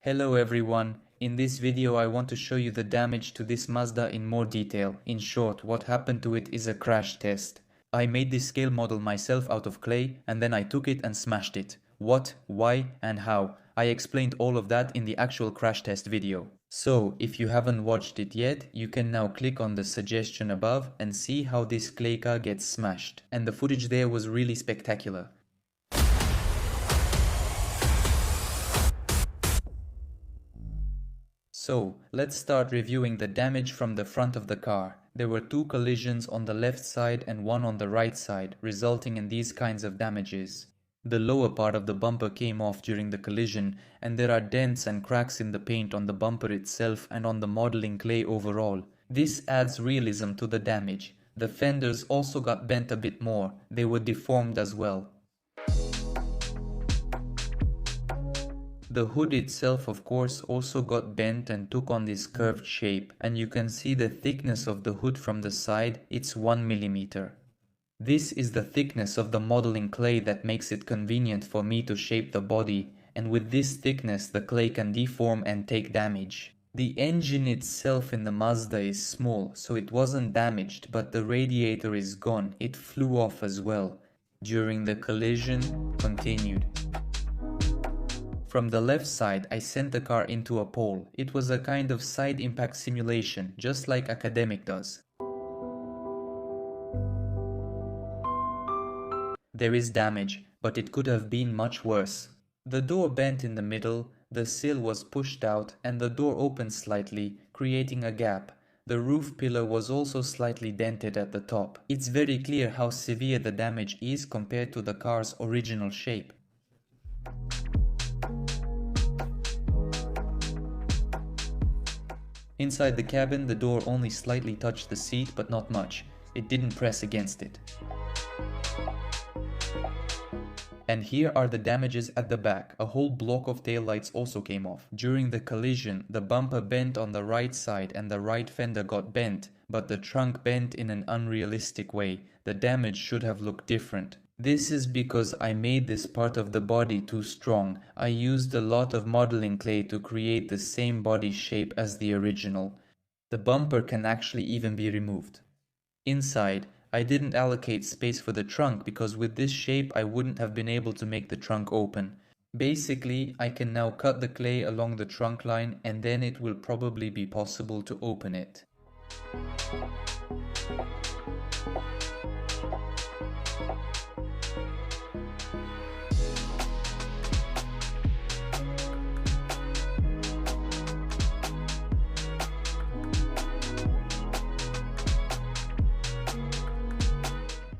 Hello everyone, in this video I want to show you the damage to this Mazda in more detail. In short, what happened to it is a crash test. I made this scale model myself out of clay and then I took it and smashed it. What, why and how? I explained all of that in the actual crash test video. So, if you haven't watched it yet, you can now click on the suggestion above and see how this clay car gets smashed. And the footage there was really spectacular. So, let's start reviewing the damage from the front of the car. There were two collisions on the left side and one on the right side, resulting in these kinds of damages. The lower part of the bumper came off during the collision, and there are dents and cracks in the paint on the bumper itself and on the modeling clay overall. This adds realism to the damage. The fenders also got bent a bit more, they were deformed as well. The hood itself of course also got bent and took on this curved shape, and you can see the thickness of the hood from the side, it's 1 mm. This is the thickness of the modeling clay that makes it convenient for me to shape the body, and with this thickness the clay can deform and take damage. The engine itself in the Mazda is small, so it wasn't damaged, but the radiator is gone, it flew off as well. During the collision, continued. From the left side, I sent the car into a pole. It was a kind of side impact simulation, just like Academic does. There is damage, but it could have been much worse. The door bent in the middle, the sill was pushed out, and the door opened slightly, creating a gap. The roof pillar was also slightly dented at the top. It's very clear how severe the damage is compared to the car's original shape. Inside the cabin, the door only slightly touched the seat, but not much. It didn't press against it. And here are the damages at the back. A whole block of taillights also came off. During the collision, the bumper bent on the right side and the right fender got bent, but the trunk bent in an unrealistic way. The damage should have looked different. This is because I made this part of the body too strong. I used a lot of modeling clay to create the same body shape as the original. The bumper can actually even be removed. Inside, I didn't allocate space for the trunk because with this shape I wouldn't have been able to make the trunk open. Basically, I can now cut the clay along the trunk line and then it will probably be possible to open it.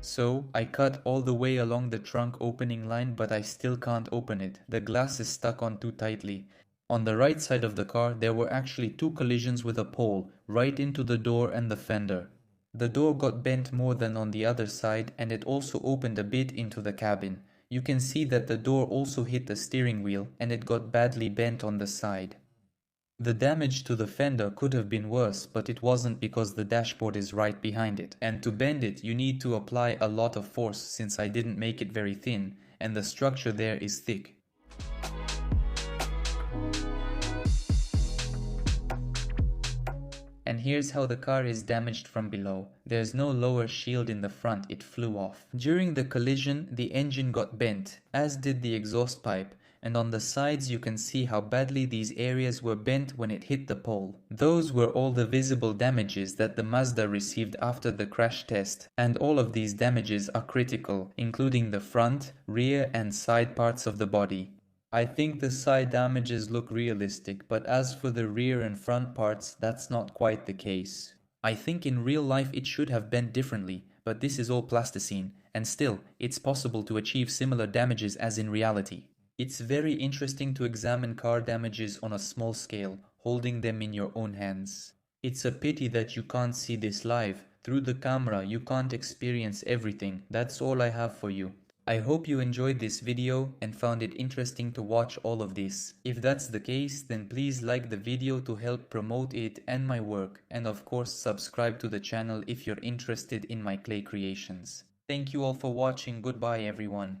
So, I cut all the way along the trunk opening line, but I still can't open it. The glass is stuck on too tightly. On the right side of the car, there were actually two collisions with a pole, right into the door and the fender. The door got bent more than on the other side, and it also opened a bit into the cabin. You can see that the door also hit the steering wheel, and it got badly bent on the side. The damage to the fender could have been worse, but it wasn't because the dashboard is right behind it, and to bend it you need to apply a lot of force since I didn't make it very thin, and the structure there is thick. And here's how the car is damaged from below. There's no lower shield in the front, it flew off. During the collision, the engine got bent, as did the exhaust pipe. And on the sides you can see how badly these areas were bent when it hit the pole. Those were all the visible damages that the Mazda received after the crash test, and all of these damages are critical, including the front, rear and side parts of the body. I think the side damages look realistic, but as for the rear and front parts, that's not quite the case. I think in real life it should have bent differently, but this is all plasticine, and still, it's possible to achieve similar damages as in reality. It's very interesting to examine car damages on a small scale, holding them in your own hands. It's a pity that you can't see this live. Through the camera, you can't experience everything. That's all I have for you. I hope you enjoyed this video and found it interesting to watch all of this. If that's the case, then please like the video to help promote it and my work, and of course subscribe to the channel if you're interested in my clay creations. Thank you all for watching. Goodbye everyone.